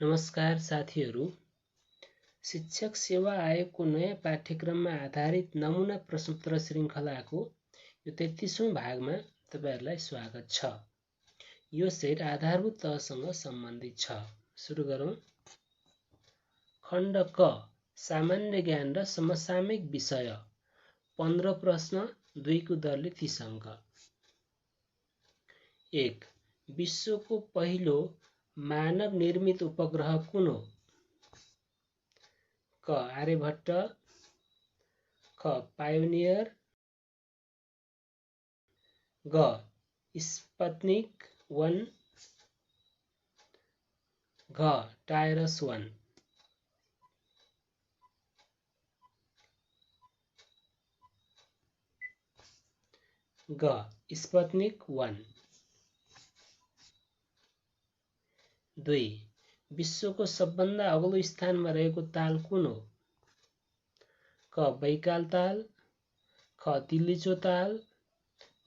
नमस्कार साथीहरू, शिक्षक सेवा आयोगको नयाँ पाठ्यक्रममा आधारित नमुना प्रश्नोत्तर श्रृङ्खलाको यो 33औं भागमा तपाईहरुलाई स्वागत छ। यो सेट आधारभूत तहसँग सम्बन्धित छ। सुरु गरौँ। खण्ड क सामान्य ज्ञान र समसामयिक विषय 15 प्रश्न 2 को दरले 30 अङ्क। 1. विश्वको पहिलो मानव निर्मित उपग्रह कुन हो? क. आर्यभट्ट, ख. पायोनियर, ग. स्पुतनिक 1, घ. टायरस 1। ग. स्पुतनिक 1। 2. विश्वको सबभन्दा अग्लो स्थानमा रहेको ताल कुन हो? क. बैकाल ताल, ख. तिलिचो ताल,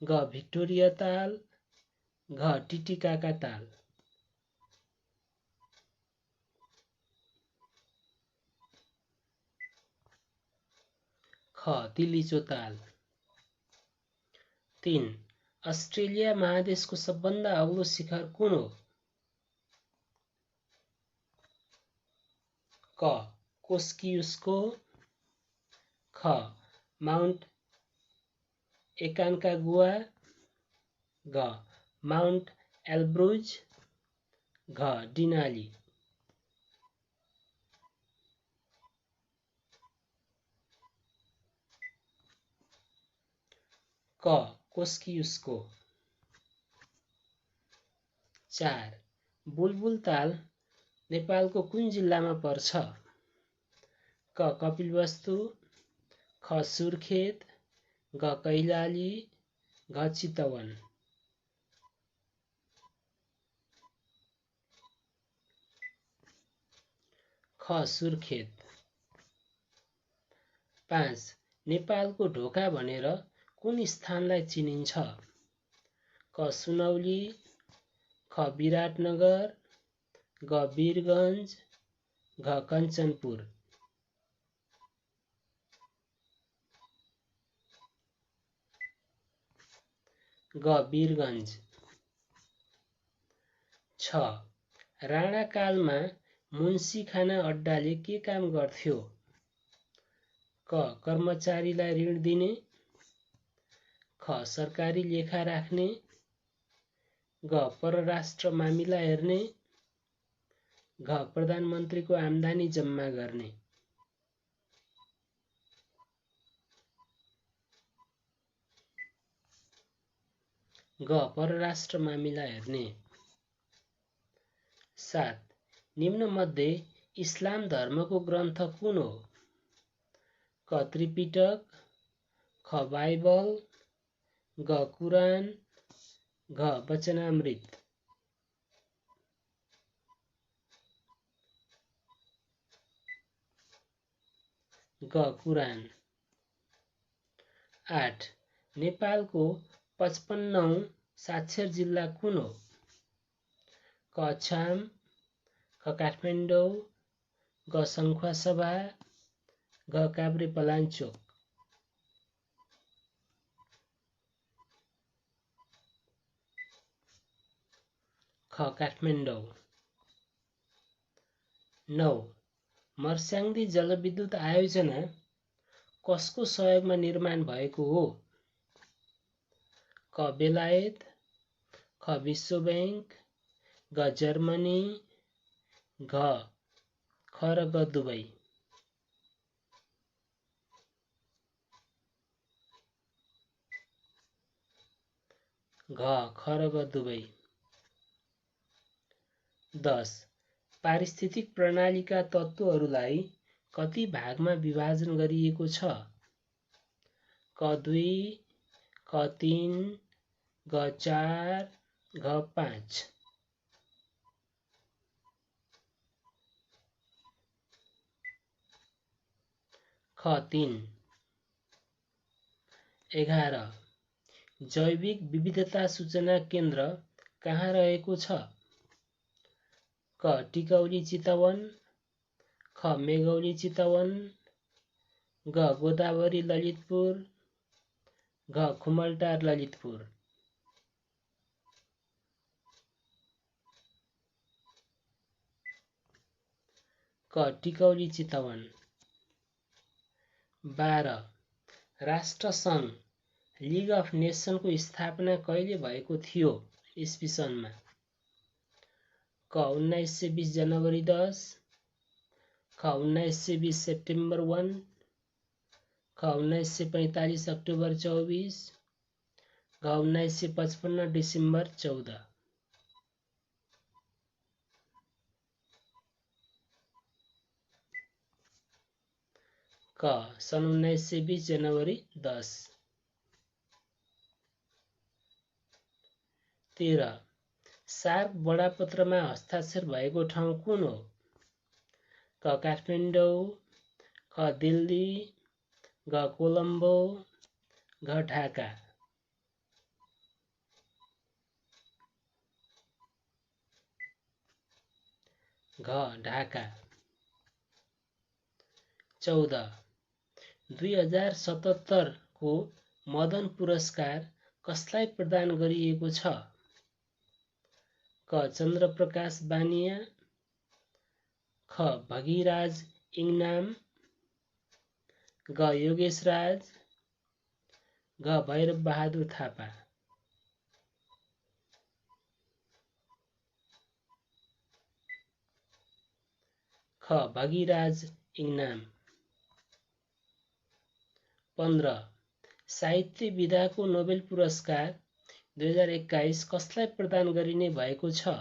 ग. भिक्टोरिया ताल, घ. टिटिकाका ताल। ख. तिलिचो ताल। 3. अस्ट्रेलिया महादेशको सबभन्दा अग्लो शिखर कुन हो? क. कोस्कियुस्को, ख. माउन्ट एकान्कागुआ, घ. माउन्ट एल्ब्रुज, घ. डिनाली। क. कोस्कियुस्को। 4. बुलबुल ताल नेपालको कुन जिल्लामा पर्छ? क. कपिलवस्तु, ख. सुर्खेत, घ. कैलाली, घ. चितवन। ख. सुर्खेत। 5. नेपालको ढोका भनेर कुन स्थानलाई चिनिन्छ? क. सुनौली, ख. विराटनगर, घ. वीरगञ्ज, घ. कञ्चनपुर। ग. वीरगञ्ज। 6. राणाकालमा मुन्सिखाना अड्डाले के काम गर्थ्यो? क. कर्मचारीलाई ऋण दिने, ख. सरकारी लेखा राख्ने, घ. परराष्ट्र मामिला हेर्ने, घ. प्रधानमन्त्रीको आम्दानी जम्मा गर्ने। घ. परराष्ट्र मामिला हेर्ने। 7. निम्नमध्ये इस्लाम धर्मको ग्रन्थ कुन हो? क. त्रिपिटक, ख. बाइबल, घ. कुरान, घ. वचनामृत। घ. कुरान। 8. नेपालको 55औं साक्षर जिल्ला कुन हो? क. अछाम, ख. काठमाडौँ, घ. सङ्खुवासभा, घ. काभ्रेपलाञ्चोक। ख. काठमाडौँ। 9. मर्स्याङ्दी जलविद्युत आयोजना कसको सहयोगमा निर्माण भएको हो? क. बेलायत, ख. विश्व बैंक, घ. जर्मनी, घ. ख र ग दुवै। घ. ख र ग दुवै। 10. पारिस्थितिक प्रणालीका तत्त्वहरूलाई कति भागमा विभाजन गरिएको छ? क. 2, ख. 3, घ. 4, घ. 5। ख. 3। 11. जैविक विविधता सूचना केन्द्र कहाँ रहेको छ? क टिकौली चितवन, ख मेघौली चितवन, ग गोदावरी ललितपुर, घ खुमलटार ललितपुर। क टिकौली चितवन। 12 राष्ट्रसङ्घ लिग अफ नेसनको स्थापना कहिले भएको थियो ईस्वी सनमा? क 1920 जनवरी 10, ख 1920 सेप्टेम्बर 1, ख 1945 अक्टोबर 24, घ 1955 डिसेम्बर 14। क सन् 1920 जनवरी 10। 13 सार्क बडापत्रमा हस्ताक्षर भएको ठाउँ कुन हो? क काठमाडौँ, ख दिल्ली, घ कोलम्बो, घ ढाका। घ ढाका। 14 2077 को मदन पुरस्कार कसलाई प्रदान गरिएको छ? क चन्द्रप्रकाश बानिया, ख भगिराज इङनाम, ग योगेश राज, घ भैरव बहादुर थापा। ख भगिराज इङनाम। 15 साहित्य विधाको नोबेल पुरस्कार 2021 कसलाई प्रदान गरिने भएको छ?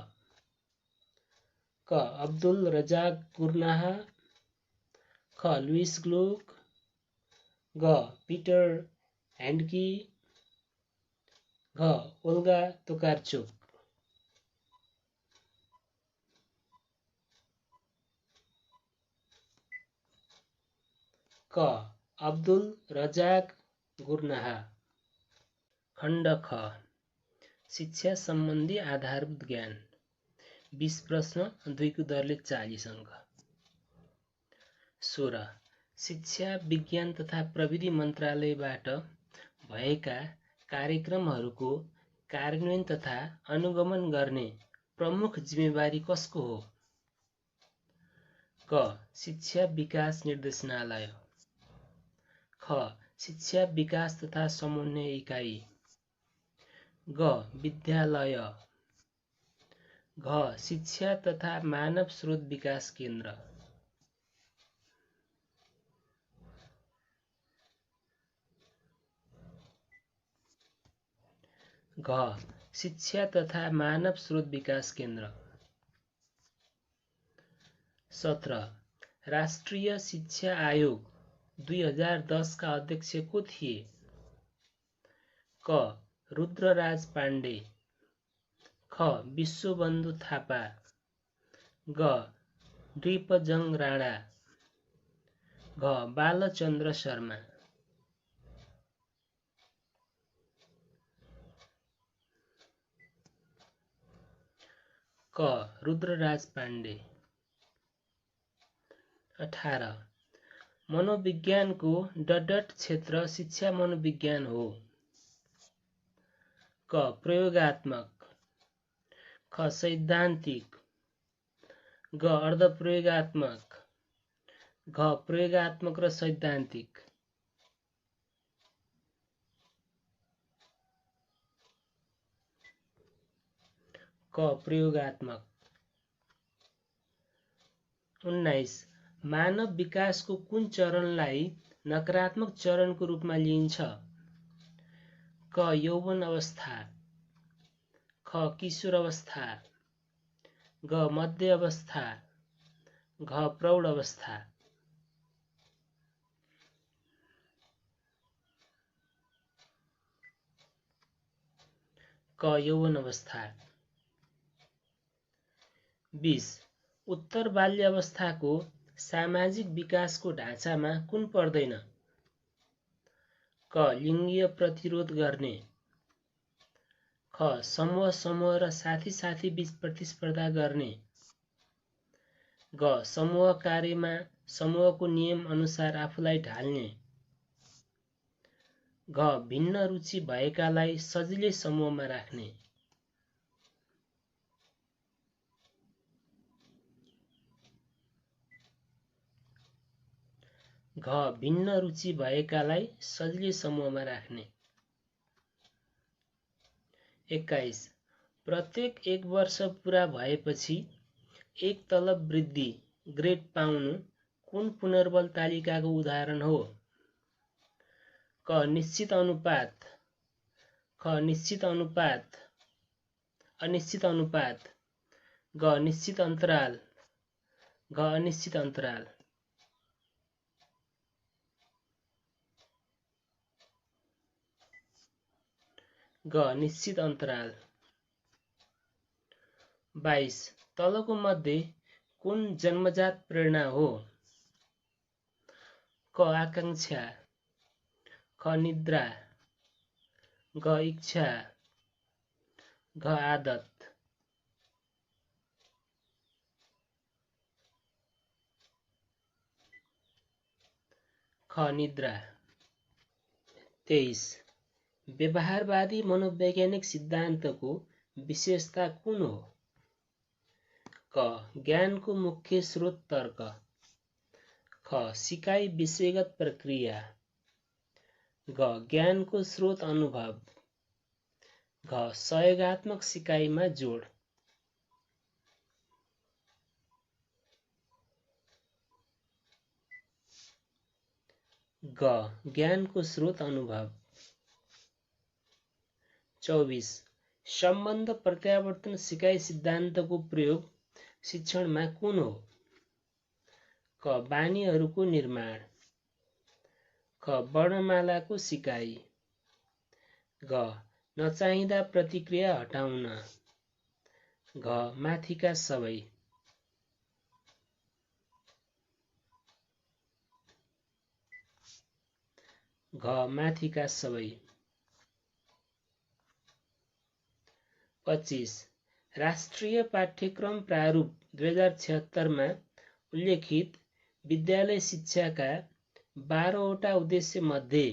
क अब्दुल रजाक गुर्नाह, ख लुइस ग्लुक, ग पिटर ह्यान्डकी, घ ओल्गा तोकारचुक। क अब्दुल रजाक गुर्नाह। खण्ड ख शिक्षा सम्बन्धी आधारभूत ज्ञान 20 प्रश्न 2 को दरले 40 अङ्क। 16 शिक्षा विज्ञान तथा प्रविधि मन्त्रालयबाट भएका कार्यक्रमहरूको कार्यान्वयन तथा अनुगमन गर्ने प्रमुख जिम्मेवारी कसको हो? क शिक्षा विकास निर्देशनालय, ख शिक्षा विकास तथा समन्वय इकाइ, ग विद्यालय, घ शिक्षा तथा मानव स्रोत विकास केन्द्र। घ शिक्षा तथा मानव स्रोत विकास केन्द्र। 17 राष्ट्रिय शिक्षा आयोग 2010 का अध्यक्ष को थिए? क रुद्रराज पाण्डे, ख विश्वबन्धु थापा, ग नृपजङ राणा, घ बालचन्द्र शर्मा। क रुद्रराज पाण्डे। 18 मनोविज्ञानको डट क्षेत्र शिक्षा मनोविज्ञान हो। क प्रयोगात्मक, ख सैद्धान्तिक, ग अर्धप्रयोगात्मक, घ प्रयोगात्मक र सैद्धान्तिक। क प्रयोगात्मक। 19 मानव विकासको कुन चरणलाई नकारात्मक चरणको रूपमा लिइन्छ? क यौवन अवस्था, ख किशोर अवस्था, ग मध्य अवस्था, घ प्रौढ अवस्था। क यौवन अवस्था। 20 उत्तर बाल्यावस्थाको सामाजिक विकासको ढाँचामा कुन पर्दैन? क लिङ्गीय प्रतिरोध गर्ने, ख समूह र साथी बीच प्रतिस्पर्धा गर्ने, ग समूह कार्यमा समूहको नियम अनुसार आफूलाई ढाल्ने। घ भिन्न रुचि भएकालाई सजिलै समूहमा राख्ने। घ भिन्न रुचि भएकालाई सजिलै समूहमा राख्ने। 21 प्रत्येक 1 वर्ष पूरा भएपछि एक तलब वृद्धि ग्रेड पाउनु कुन पुनर्बल तालिकाको उदाहरण हो? क निश्चित अनुपात, ख निश्चित अनुपात, अनिश्चित अनुपात, ग निश्चित अन्तराल, घ अनिश्चित अन्तराल। ग निश्चित अन्तराल। 22 तलको मध्ये कुन जन्मजात प्रेरणा हो? क आकांक्षा, ख निद्रा, ग इच्छा, घ आदत। ख निद्रा। 23 व्यवहारवादी मनोवैज्ञानिक सिद्धान्तको विशेषता कुन हो? क ज्ञानको मुख्य स्रोत तर्क, ख सिकाइ विषयगत प्रक्रिया, घ ज्ञानको स्रोत अनुभव, घ सहयोगात्मक सिकाइमा जोड। ग ज्ञानको स्रोत अनुभव। 24 सम्बन्ध प्रत्यावर्तन सिकाइ सिद्धान्तको प्रयोग शिक्षणमा कुन हो? क बानीहरूको निर्माण, ख वर्णमालाको सिकाइ, घ नचाहिँदा प्रतिक्रिया हटाउन, घ माथिका सबै। घ माथिका सबै। 25 राष्ट्रिय पाठ्यक्रम प्रारूप 2076 मा उल्लेखित विद्यालय शिक्षाका 12 वटा उद्देश्य मध्ये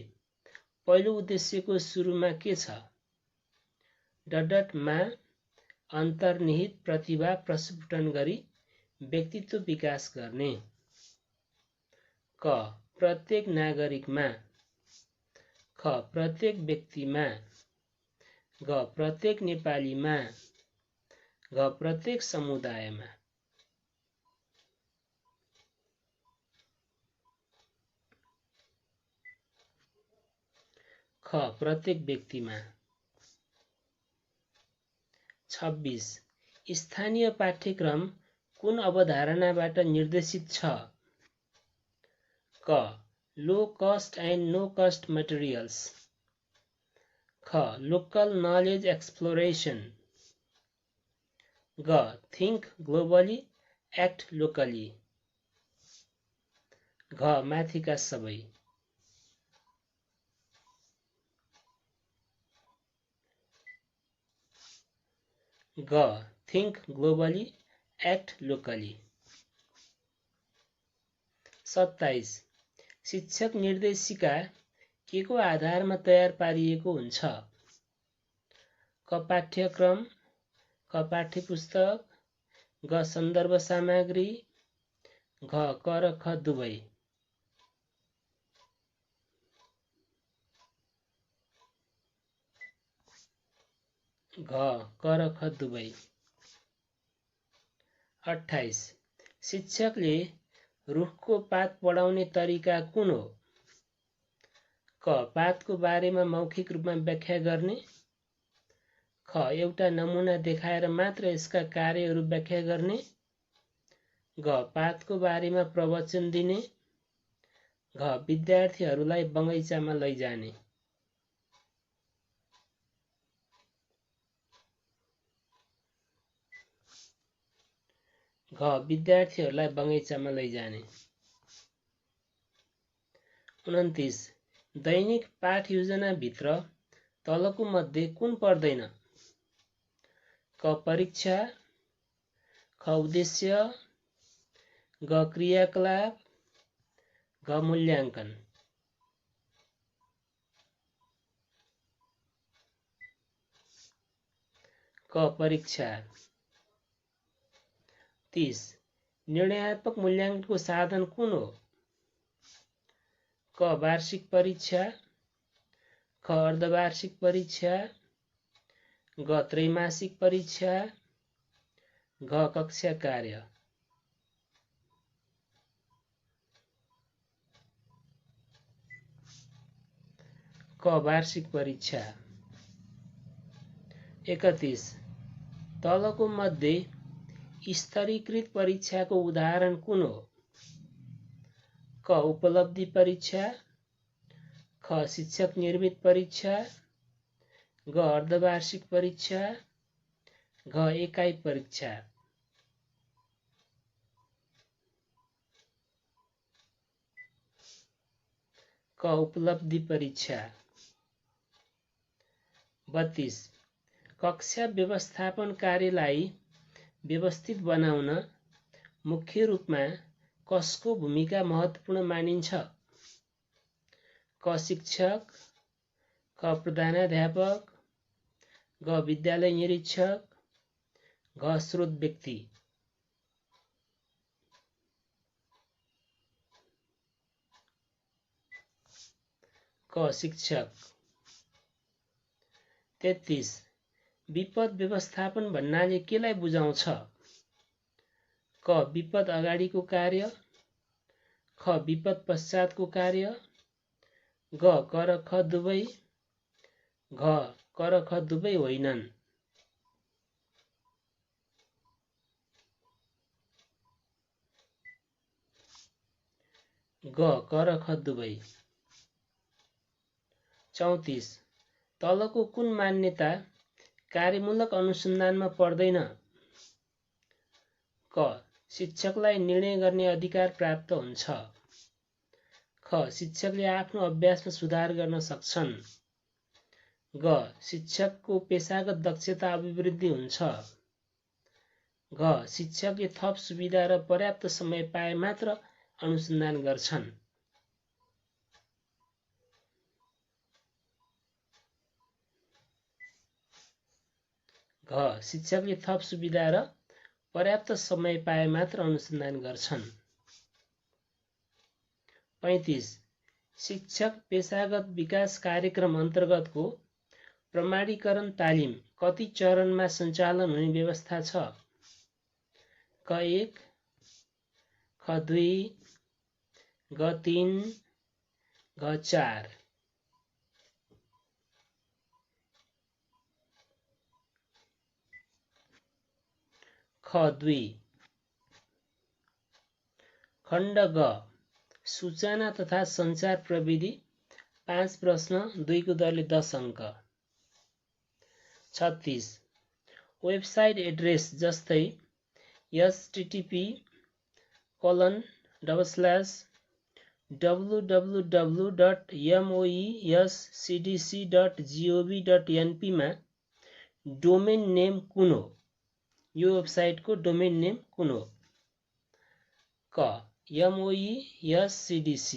पहिलो उद्देश्यको सुरुमा के छ? मा अन्तर्निहित प्रतिभा प्रस्फुटन गरी व्यक्तित्व विकास गर्ने। क प्रत्येक नागरिकमा, ख प्रत्येक व्यक्तिमा, घ प्रत्येक नेपालीमा, घ प्रत्येक समुदायमा। ख प्रत्येक व्यक्तिमा। 26 स्थानीय पाठ्यक्रम कुन अवधारणाबाट निर्देशित छ? क low cost and no cost materials, ख लोकल नलेज एक्सप्लोरेसन, घ थिङ्क ग्लोबली एक्ट लोकली, घ माथिका सबै। ग थिङ्क ग्लोबली एक्ट लोकली। 27 शिक्षक निर्देशिका के को आधारमा तयार पारिएको हुन्छ? क पाठ्यक्रम, ख पाठ्यपुस्तक, घ सन्दर्भ सामग्री, घ क र ख दुवै। घ क र ख दुवै। 28 शिक्षकले रुखको पात पढाउने तरिका कुन हो? क पातको बारेमा मौखिक रूपमा व्याख्या गर्ने, ख एउटा नमुना देखाएर मात्र यसका कार्यहरू व्याख्या गर्ने, घ पातको बारेमा प्रवचन दिने, घ विद्यार्थीहरूलाई बगैँचामा लैजाने। घ विद्यार्थीहरूलाई बगैँचामा लैजाने। 29 दैनिक पाठ योजनाभित्र तलको मध्ये कुन पर्दैन? क परीक्षा, ख उद्देश्य, ग क्रियाकलाप, घ मूल्याङ्कन। क परीक्षा। 30 निर्णयात्मक मूल्याङ्कनको साधन कुन हो? क वार्षिक परीक्षा, ख अर्धवार्षिक परीक्षा, ग त्रैमासिक परीक्षा, घ कक्षा कार्य। क वार्षिक परीक्षा। 31 तलको मध्ये स्तरीकृत परीक्षाको उदाहरण कुन हो? क उपलब्धि परीक्षा, ख शिक्षक निर्मित परीक्षा, ग अर्धवार्षिक परीक्षा, घ एकाइ परीक्षा। क उपलब्धि परीक्षा। 32 कक्षा व्यवस्थापन कार्यलाई व्यवस्थित बनाउन मुख्य रूपमा कसको भूमिका महत्त्वपूर्ण मानिन्छ? क शिक्षक, ख प्रधानाध्यापक, ग विद्यालय निरीक्षक, घ स्रोत व्यक्ति। क शिक्षक। 33 विपद व्यवस्थापन भन्नाले केलाई बुझाउँछ? क विपद अगाडिको कार्य, ख विपद पश्चातको कार्य, ग क र ख दुवै, घ क र ख दुवै होइनन्। ग क र ख दुवै। 34 तलको कुन मान्यता कार्यमूलक अनुसन्धानमा पर्दैन? क शिक्षकलाई निर्णय गर्ने अधिकार प्राप्त हुन्छ, ख शिक्षकले आफ्नो अभ्यासमा सुधार गर्न सक्छन्, ग शिक्षकको पेशागत दक्षता अभिवृद्धि हुन्छ, घ शिक्षकले थप सुविधा र पर्याप्त समय पाए मात्र अनुसन्धान गर्छन्। घ शिक्षकले थप सुविधा र पर्याप्त समय पाए मात्र अनुसन्धान गर्छन्। 35 शिक्षक पेशागत विकास कार्यक्रम अन्तर्गतको प्रमाणीकरण तालिम कति चरणमा सञ्चालन हुने व्यवस्था छ? क 1, ख 2, ग 3, घ 4। ख 2। खण्ड ग सूचना तथा सञ्चार प्रविधि 5 प्रश्न 2 को दरले 10 अङ्क। 36 वेबसाइट एड्रेस जस्तै http://www.moescdc.gov.np मा डोमेन नेम कुन हो? यो वेबसाइटको डोमेन नेम कुन हो? क moescdc,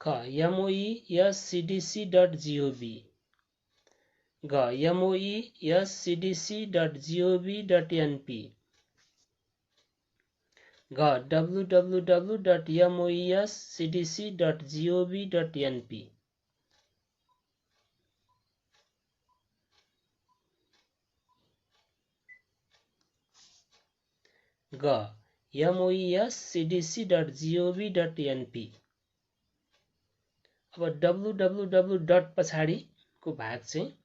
ख moescdc.gov, घ moescdc.gov.np, घ www.moescdc.gov.np। ग moescdc.gov.np। अब www. पछाडिको भाग चाहिँ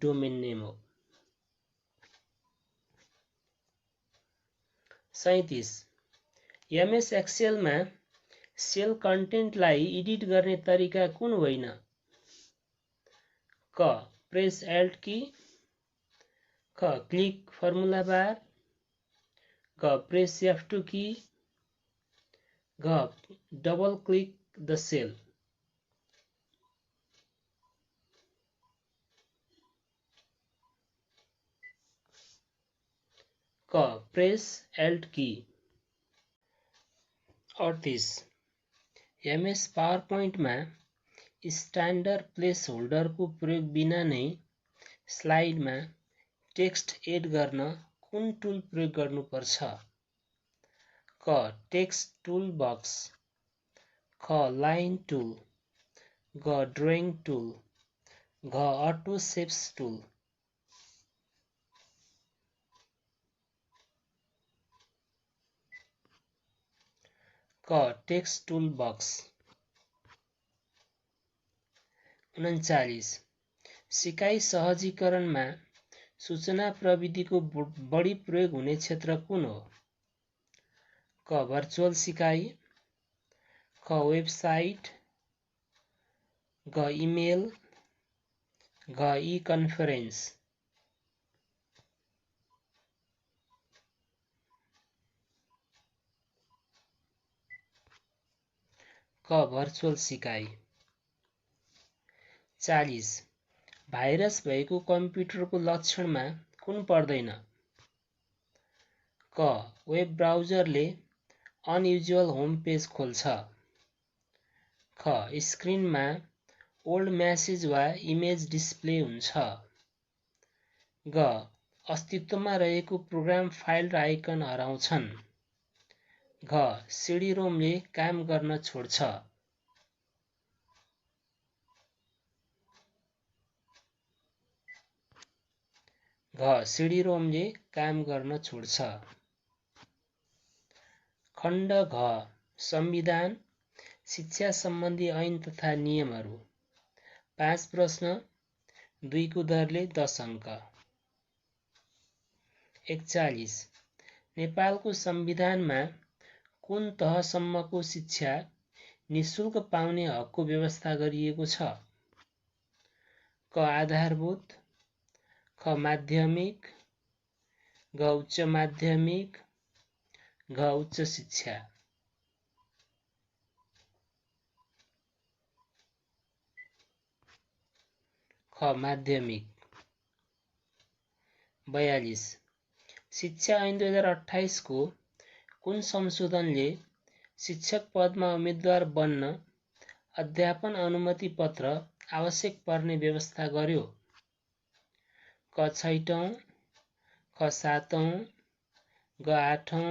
डोमेन नेम हो। 37 एमएस एक्सेलमा सेल कन्टेन्टलाई एडिट गर्ने तरिका कुन होइन? क प्रेस एल्ट की, ख क्लिक फर्मुला बार, घ प्रेस F2 की, घ डबल क्लिक द सेल। क प्रेस एल्ट की। 38 एमएस पावरपोइन्टमा स्ट्यान्डर्ड प्लेस होल्डरको प्रयोग बिना नै स्लाइडमा टेक्स्ट एड गर्न कुन टुल प्रयोग गर्नुपर्छ? क. टेक्स्ट टुल बक्स, ख. लाइन टुल, ग. ड्रइङ टुल, घ. Auto shapes tool. क. Text tool box. 39 सिकाइ सहजीकरणमा सूचना प्रविधिको बढी प्रयोग हुने क्षेत्र कुन हो? क. भर्चुअल सिकाइ, ख. वेबसाइट, घ. इमेल, घ. ई-कन्फरेन्स। क. भर्चुअल सिकाइ। 40 भाइरस भएको कम्प्युटरको लक्षणमा कुन पर्दैन? क. वेब ब्राउजरले अनयुजुअल होम पेज खोल्छ, ख. स्क्रिनमा ओल्ड म्यासेज वा इमेज डिस्प्ले हुन्छ, ग. अस्तित्वमा रहेको प्रोग्राम फाइल र आइकन हराउँछन्, घ. सिडी-रोमले काम गर्न छोड्छ। घ. सिडी-रोमले काम गर्न छोड्छ। खण्ड घ. संविधान, शिक्षा सम्बन्धी ऐन तथा नियमहरू। 5 प्रश्न, 2 को दरले 10 अङ्क। 41 नेपालको संविधानमा कुन तहसम्मको शिक्षा निशुल्क पाउने हकको व्यवस्था गरिएको छ? क. आधारभूत, ख. माध्यमिक, घ. उच्च माध्यमिक, घ. उच्च शिक्षा। ख. माध्यमिक। 42 शिक्षा ऐन 2028 को कुन संशोधनले शिक्षक पदमा उम्मेद्वार बन्न अध्यापन अनुमति पत्र आवश्यक पर्ने व्यवस्था गर्‍यो? क. छैटौं, ख. सातौं, ग. आठौं,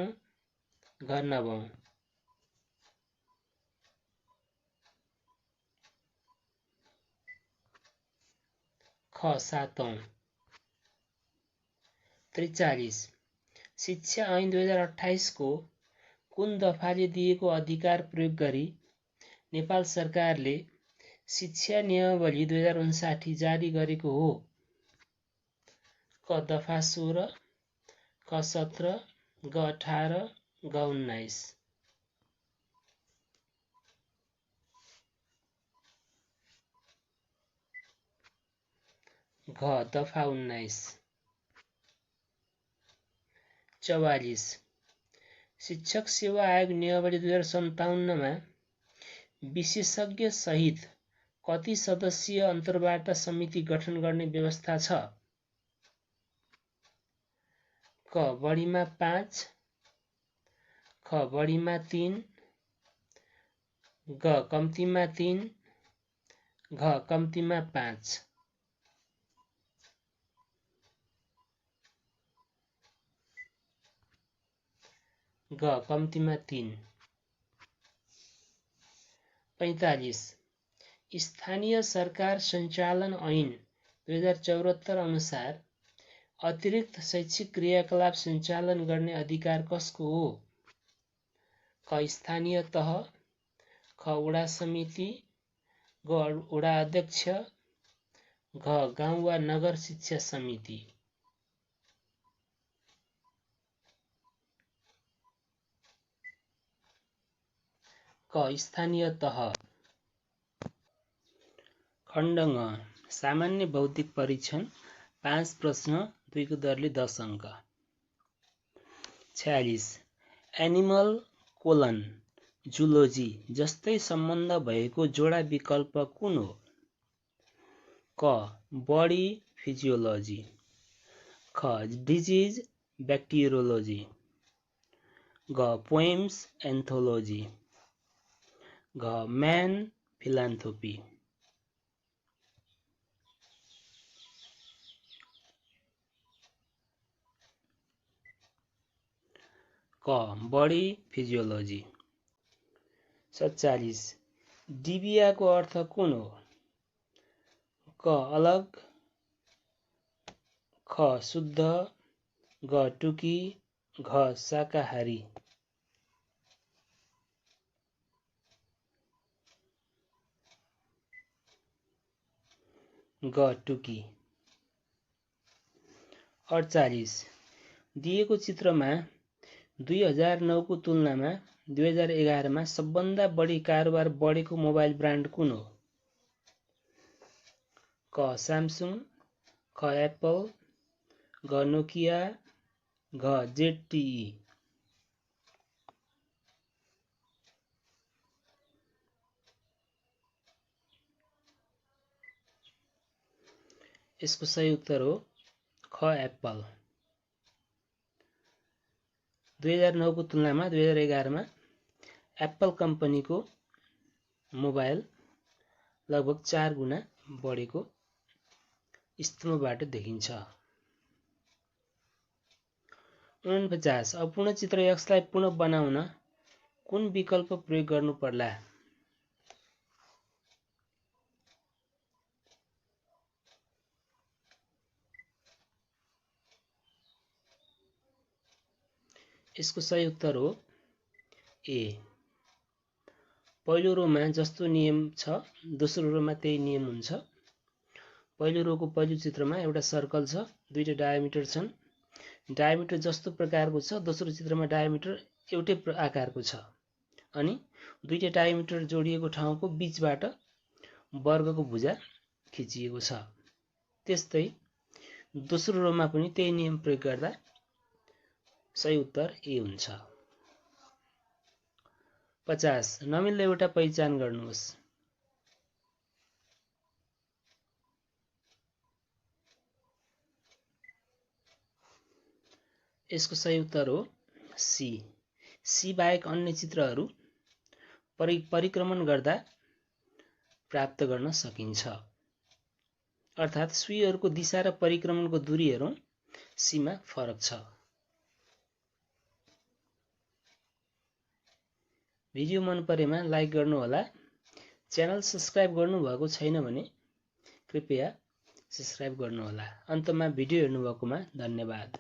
घ. नवौं। ख. सातौं। 43 शिक्षा ऐन 2028 को कुन दफाले दिएको अधिकार प्रयोग गरी नेपाल सरकारले शिक्षा नियमावली 2059 जारी गरेको हो? क. दफा 16, ख. 17, ग. 18, घ. 19। घ. दफा 19। 44 शिक्षक सेवा आयोग नियमावली 2057 मा विशेषज्ञ सहित कति सदस्यीय अन्तर्वार्ता समिति गठन गर्ने व्यवस्था छ? क. बढीमा 5, ख. बढीमा 3, ग. कम्तीमा 3, घ. कम्तीमा 5। ग. कम्तीमा 3। 45 स्थानीय सरकार सञ्चालन ऐन 2074 अनुसार अतिरिक्त शैक्षिक क्रियाकलाप सञ्चालन गर्ने अधिकार कसको हो? क. स्थानीय तह, ख. वडा समिति, ग. वडा अध्यक्ष, घ. गाउँ वा नगर शिक्षा समिति। क. स्थानीय तह। खण्ड ङ सामान्य बौद्धिक परीक्षण 5 प्रश्न 2 को दरले 10 अङ्क। 46 एनिमल कोलन जुलोजी जस्तै सम्बन्ध भएको जोडा विकल्प कुन हो? क. बडी फिजियोलोजी, ख. डिजिज ब्याक्टेरियोलोजी, घ पोएम्स एन्थोलोजी, घ म्यान फिलान्थोपी, क बडी फिजियोलोजी। 47 डिबियाको अर्थ कुन हो? क अलग, ख शुद्ध, ग टुकी, घ शाकाहारी। ग टुकी। 48 दिएको चित्रमा 2009 को तुलनामा 2011 मा सबभन्दा बढी कारोबार बढेको मोबाइल ब्रान्ड कुन हो? क स्यामसुङ, ख एप्पल, घ नोकिया, घ जेडटिई। यसको सही उत्तर हो ख एप्पल। 2009 को तुलनामा 2011 मा एप्पल कम्पनीको मोबाइल लगभग 4 गुणा बढेको स्तम्भबाट देखिन्छ। 49 अपूर्ण चित्र X लाई पुनः बनाउन कुन विकल्प प्रयोग गर्नु पर्ला? यसको सही उत्तर हो ए। पहिलो रोमा जस्तो नियम छ दोस्रो रोमा त्यही नियम हुन्छ। पहिलो रोको पहिलो चित्रमा एउटा सर्कल छ, दुईटा डायमिटर छन्। डायमिटर जस्तो प्रकारको छ, दोस्रो चित्रमा डायमिटर एउटै आकारको छ अनि दुईटा डायमिटर जोडिएको ठाउँको बीचबाट वर्गको भुजा खिचिएको छ। त्यस्तै दोस्रो रोमा पनि त्यही नियम प्रयोग गर्दा सही उत्तर ए हुन्छ। 50 नमिल्दो एउटा पहिचान गर्नुहोस्। यसको सही उत्तर हो सी। सी बाहेक अन्य चित्रहरू परिक्रमण गर्दा प्राप्त गर्न सकिन्छ। अर्थात् सुईहरूको दिशा र परिक्रमणको दूरी हेरौं, सीमा फरक छ। भिडियो मन परेमा लाइक गर्नुहोला। च्यानल सब्स्क्राइब गर्नुभएको छैन भने कृपया सब्स्क्राइब गर्नुहोला। अन्तमा भिडियो हेर्नुभएकोमा धन्यवाद।